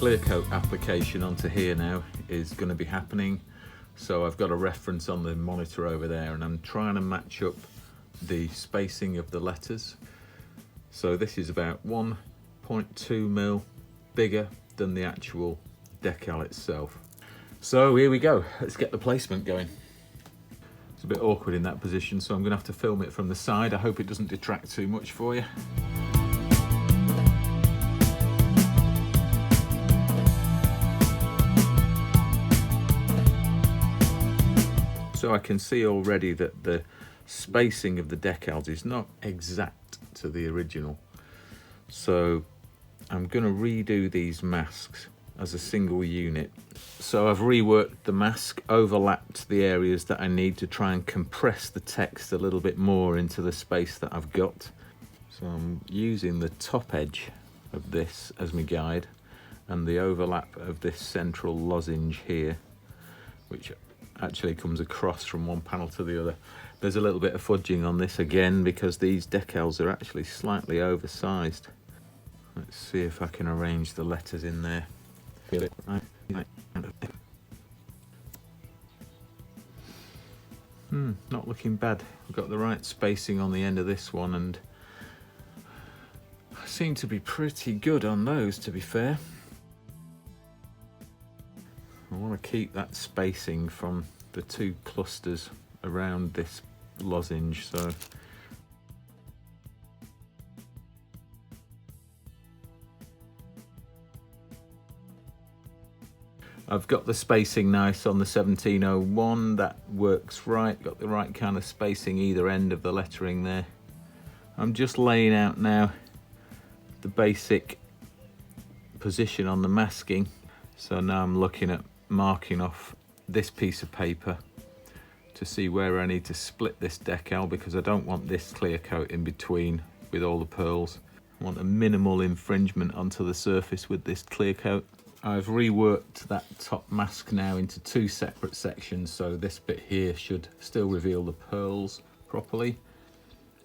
clear coat application onto here now is going to be happening. So I've got a reference on the monitor over there and I'm trying to match up the spacing of the letters. So this is about 1.2 mil bigger than the actual decal itself. So here we go, let's get the placement going. It's a bit awkward in that position, so I'm going to have to film it from the side. I hope it doesn't detract too much for you. So I can see already that the spacing of the decals is not exact to the original. So I'm going to redo these masks as a single unit. So I've reworked the mask, overlapped the areas that I need to try and compress the text a little bit more into the space that I've got. So I'm using the top edge of this as my guide and the overlap of this central lozenge here, which actually comes across from one panel to the other. There's a little bit of fudging on this again because these decals are actually slightly oversized. Let's see if I can arrange the letters in there. Feel it? Not looking bad. I've got the right spacing on the end of this one and I seem to be pretty good on those, to be fair. I want to keep that spacing from the two clusters around this lozenge, so I've got the spacing nice on the 1701, that works right, got the right kind of spacing either end of the lettering there. I'm just laying out now the basic position on the masking, so now I'm looking at marking off this piece of paper to see where I need to split this decal because I don't want this clear coat in between with all the pearls. I want a minimal infringement onto the surface with this clear coat. I've reworked that top mask now into two separate sections, so this bit here should still reveal the pearls properly,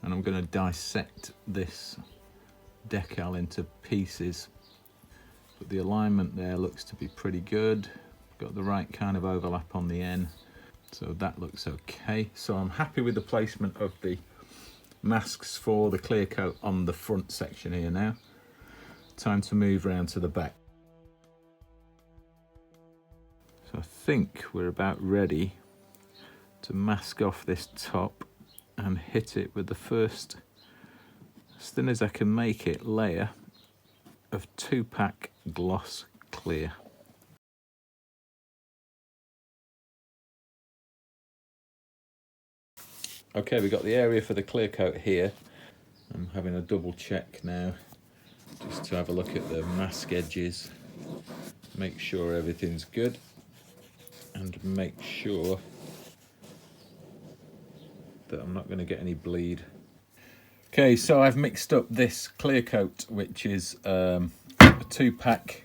and I'm going to dissect this decal into pieces, but the alignment there looks to be pretty good. Got the right kind of overlap on the end, so that looks okay. So I'm happy with the placement of the masks for the clear coat on the front section here now. Time to move round to the back. So I think we're about ready to mask off this top and hit it with the first, as thin as I can make it, layer of 2-pack gloss clear. Okay, we've got the area for the clear coat here. I'm having a double check now, just to have a look at the mask edges, make sure everything's good, and make sure that I'm not going to get any bleed. Okay, so I've mixed up this clear coat, which is a 2-pack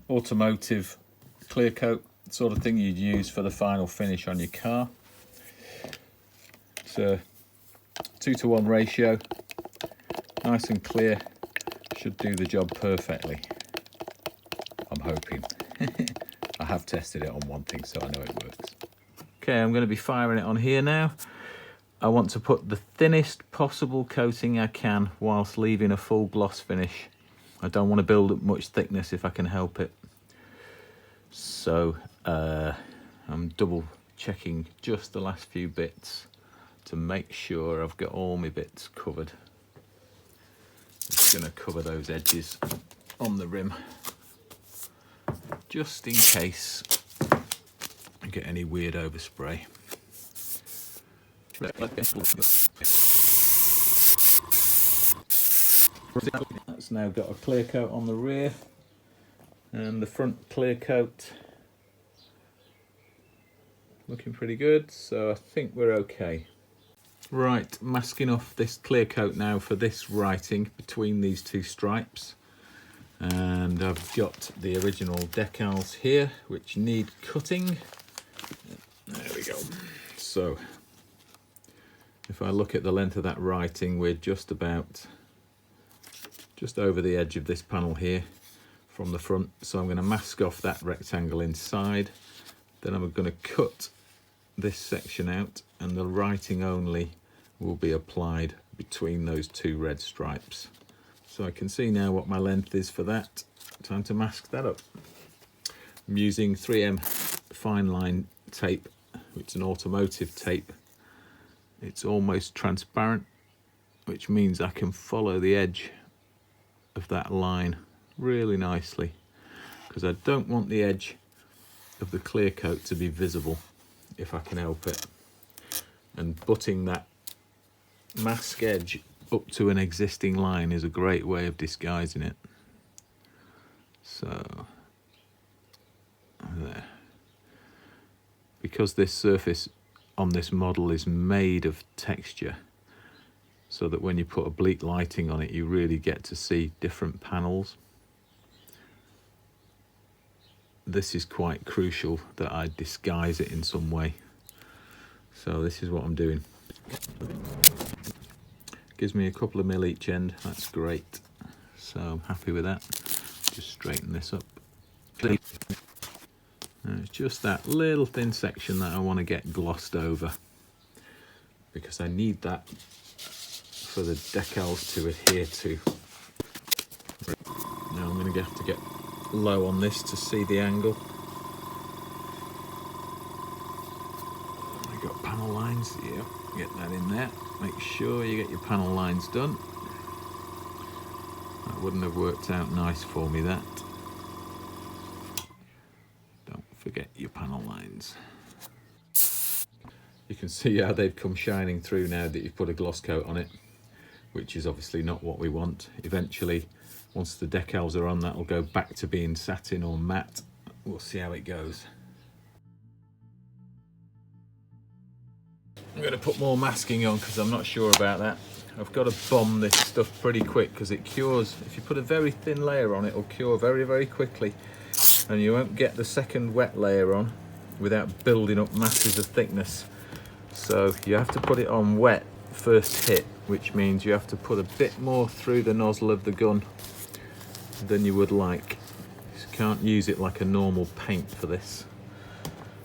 automotive clear coat, sort of thing you'd use for the final finish on your car. It's a 2-to-1 ratio, nice and clear, should do the job perfectly, I'm hoping. I have tested it on one thing, so I know it works. Okay, I'm going to be firing it on here now. I want to put the thinnest possible coating I can whilst leaving a full gloss finish. I don't want to build up much thickness if I can help it. So I'm double checking just the last few bits to make sure I've got all my bits covered. Just going to cover those edges on the rim just in case I get any weird overspray. That's now got a clear coat on the rear and the front clear coat looking pretty good, so I think we're okay. Right, masking off this clear coat now for this writing between these two stripes, and I've got the original decals here which need cutting. There we go. So if I look at the length of that writing, we're just over the edge of this panel here. from the front. So I'm going to mask off that rectangle inside. Then I'm going to cut this section out, and the writing only will be applied between those two red stripes. So I can see now what my length is for that. Time to mask that up. I'm using 3M fine line tape, which is an automotive tape. It's almost transparent, which means I can follow the edge of that line really nicely, because I don't want the edge of the clear coat to be visible if I can help it. And butting that mask edge up to an existing line is a great way of disguising it. So there. Because this surface on this model is made of texture, so that when you put oblique lighting on it, you really get to see different panels. This is quite crucial that I disguise it in some way. So this is what I'm doing. Gives me a couple of mil each end, that's great. So I'm happy with that. Just straighten this up. And it's just that little thin section that I want to get glossed over, because I need that for the decals to adhere to. Now I'm going to have to get low on this to see the angle. I've got panel lines, yeah, get that in there. Make sure you get your panel lines done. That wouldn't have worked out nice for me, that. Don't forget your panel lines. You can see how they've come shining through now that you've put a gloss coat on it, which is obviously not what we want. Eventually, once the decals are on, that'll go back to being satin or matte. We'll see how it goes. I'm going to put more masking on because I'm not sure about that. I've got to bomb this stuff pretty quick because it cures. If you put a very thin layer on, it'll cure very, very quickly, and you won't get the second wet layer on without building up masses of thickness. So you have to put it on wet first hit, which means you have to put a bit more through the nozzle of the gun than you would like. You can't use it like a normal paint for this,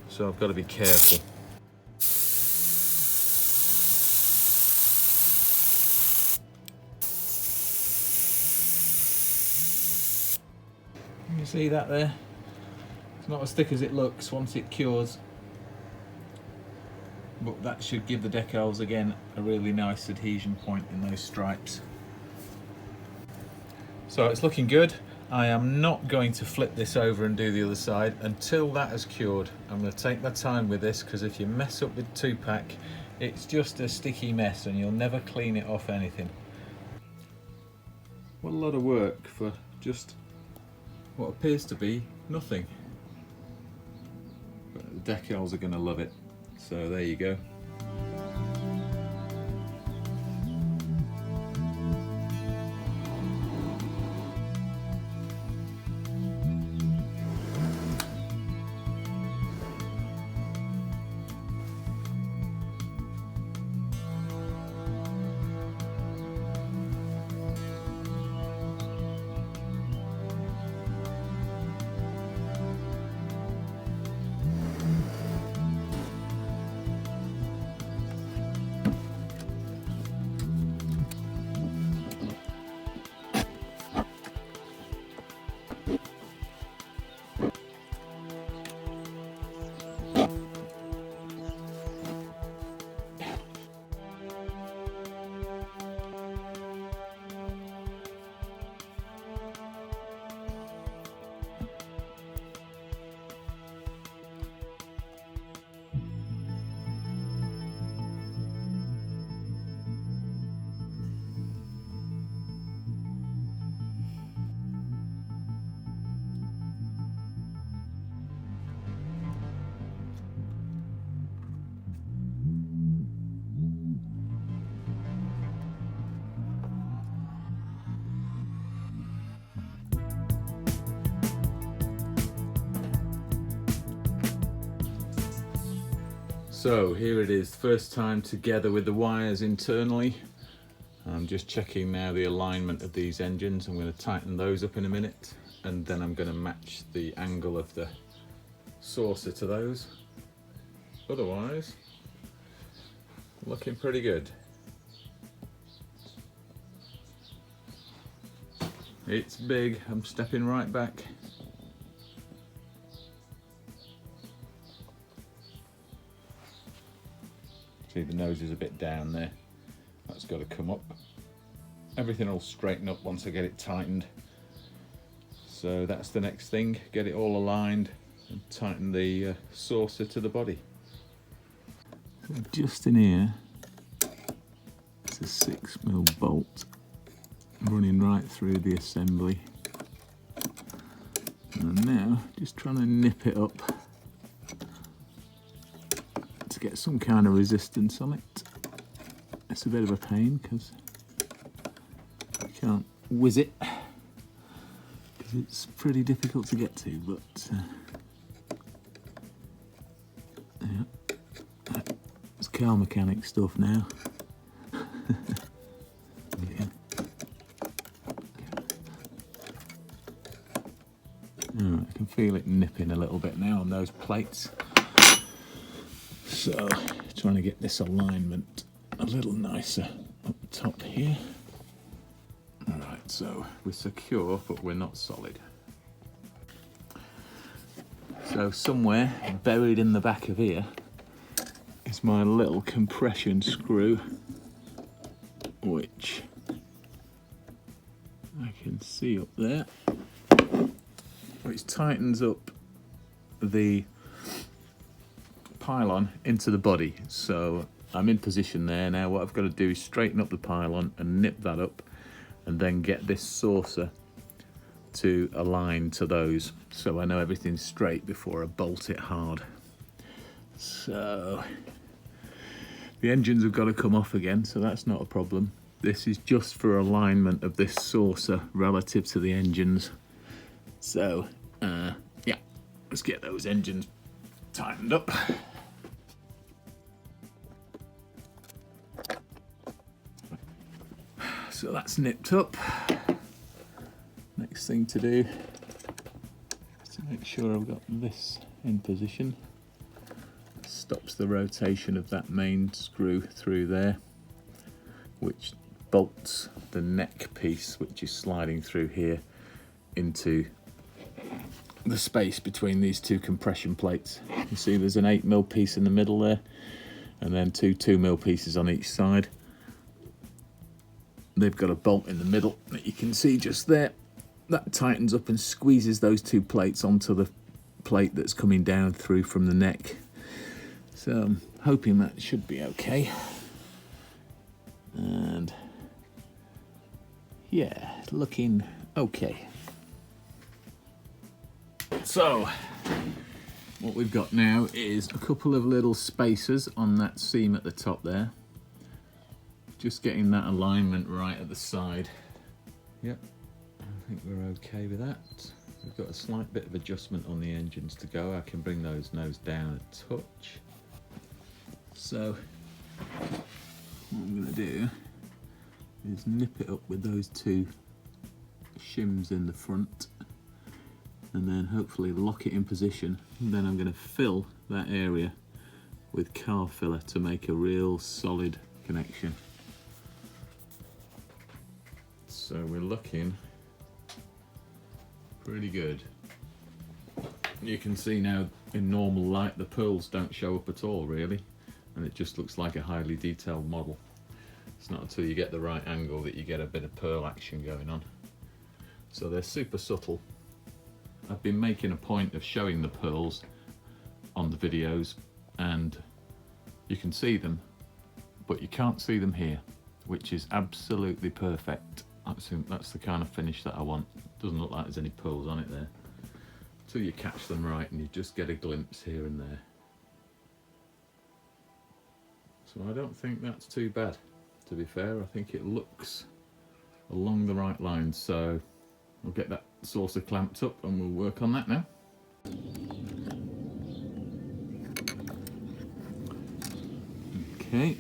so I've got to be careful. You see that there? It's not as thick as it looks once it cures, but that should give the decals again a really nice adhesion point in those stripes. So it's looking good. I am not going to flip this over and do the other side until that has cured. I'm going to take my time with this, because if you mess up with 2-pack, it's just a sticky mess and you'll never clean it off anything. What a lot of work for just what appears to be nothing. But the decals are going to love it. So there you go. So here it is, first time together with the wires internally. I'm just checking now the alignment of these engines. I'm going to tighten those up in a minute, and then I'm going to match the angle of the saucer to those. Otherwise, looking pretty good. It's big, I'm stepping right back. See, the nose is a bit down there. That's got to come up. Everything will straighten up once I get it tightened. So that's the next thing, get it all aligned and tighten the saucer to the body. So just in here, it's a 6mm bolt running right through the assembly. And now, just trying to nip it up to get some kind of resistance on it. It's a bit of a pain because you can't whiz it, because it's pretty difficult to get to, but yeah, it's car mechanic stuff now. Yeah. Oh, I can feel it nipping a little bit now on those plates. So, trying to get this alignment a little nicer up top here. Alright, so we're secure, but we're not solid. So somewhere buried in the back of here is my little compression screw, which I can see up there, which tightens up the pylon into the body. So I'm in position there now. What I've got to do is straighten up the pylon and nip that up, and then get this saucer to align to those, so I know everything's straight before I bolt it hard. So the engines have got to come off again, so that's not a problem. This is just for alignment of this saucer relative to the engines. So yeah, let's get those engines tightened up. So that's nipped up. Next thing to do is to make sure I've got this in position. Stops the rotation of that main screw through there, which bolts the neck piece, which is sliding through here, into the space between these two compression plates. You see there's an 8mm piece in the middle there, and then two 2mm pieces on each side. They've got a bolt in the middle that you can see just there. That tightens up and squeezes those two plates onto the plate that's coming down through from the neck. So I'm hoping that should be okay. And yeah, looking okay. So what we've got now is a couple of little spacers on that seam at the top there. Just getting that alignment right at the side. Yep, I think we're okay with that. We've got a slight bit of adjustment on the engines to go. I can bring those nose down a touch. So what I'm going to do is nip it up with those two shims in the front, and then hopefully lock it in position. And then I'm going to fill that area with car filler to make a real solid connection. So we're looking pretty good. You can see now in normal light the pearls don't show up at all really, and it just looks like a highly detailed model. It's not until you get the right angle that you get a bit of pearl action going on. So they're super subtle. I've been making a point of showing the pearls on the videos, and you can see them, but you can't see them here, which is absolutely perfect. That's the kind of finish that I want. Doesn't look like there's any pearls on it there. Until you catch them right and you just get a glimpse here and there. So I don't think that's too bad, to be fair. I think it looks along the right lines. So we'll get that saucer clamped up and we'll work on that now. Okay.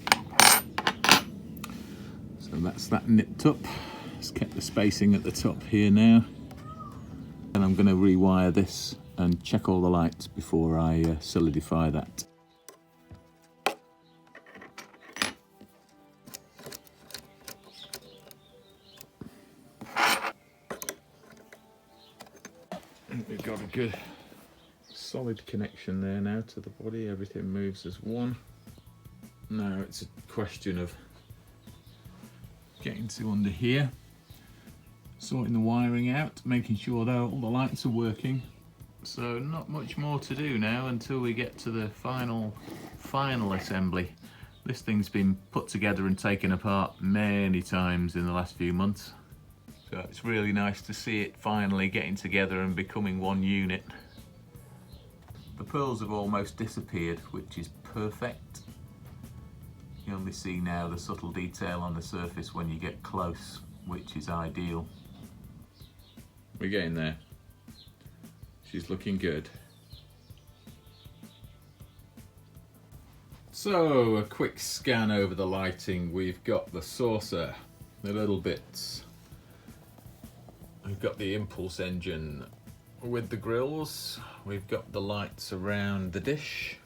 So that's that nipped up. Just kept the spacing at the top here now. And going to rewire this and check all the lights before I solidify that. We've got a good solid connection there now to the body, everything moves as one. Now it's a question of getting to under here, sorting the wiring out, making sure that all the lights are working. So not much more to do now until we get to the final assembly. This thing's been put together and taken apart many times in the last few months. So it's really nice to see it finally getting together and becoming one unit. The pearls have almost disappeared, which is perfect. You only see now the subtle detail on the surface when you get close, which is ideal. We're getting there. She's looking good. So, a quick scan over the lighting. We've got the saucer, the little bits. We've got the impulse engine with the grills. We've got the lights around the dish.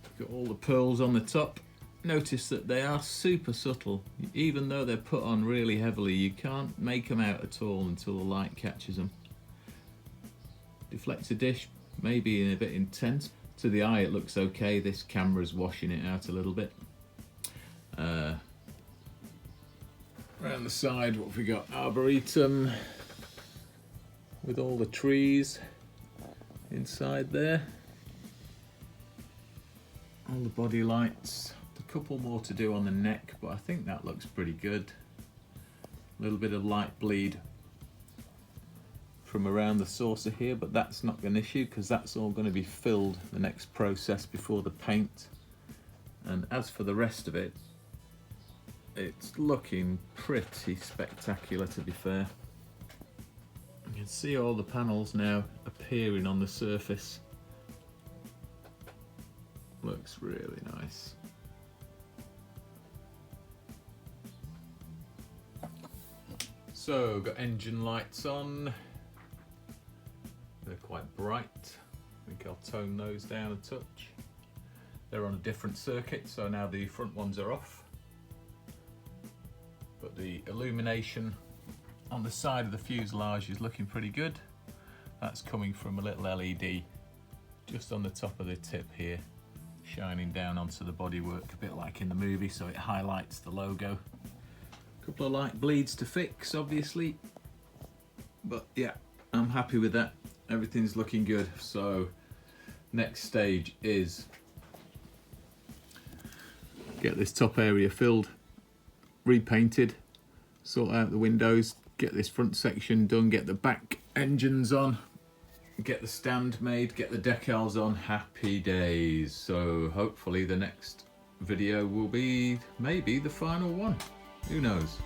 We've got all the pearls on the top. Notice that they are super subtle. Even though they're put on really heavily, you can't make them out at all until the light catches them. Deflector dish, maybe a bit intense. To the eye it looks okay. This camera's washing it out a little bit. Around the side, what have we got? Arboretum with all the trees inside there. All the body lights. A couple more to do on the neck, but I think that looks pretty good. A little bit of light bleed from around the saucer here, but that's not an issue because that's all going to be filled the next process before the paint. And as for the rest of it, it's looking pretty spectacular, to be fair. You can see all the panels now appearing on the surface. Looks really nice. So, got engine lights on. They're quite bright. I think I'll tone those down a touch. They're on a different circuit, so now the front ones are off. But the illumination on the side of the fuselage is looking pretty good. That's coming from a little LED just on the top of the tip here, shining down onto the bodywork, a bit like in the movie, so it highlights the logo. A couple of light bleeds to fix, obviously, but yeah, I'm happy with that. Everything's looking good. So next stage is get this top area filled, repainted, sort out the windows, get this front section done, get the back engines on, get the stand made, get the decals on. Happy days. So hopefully the next video will be maybe the final one. Who knows?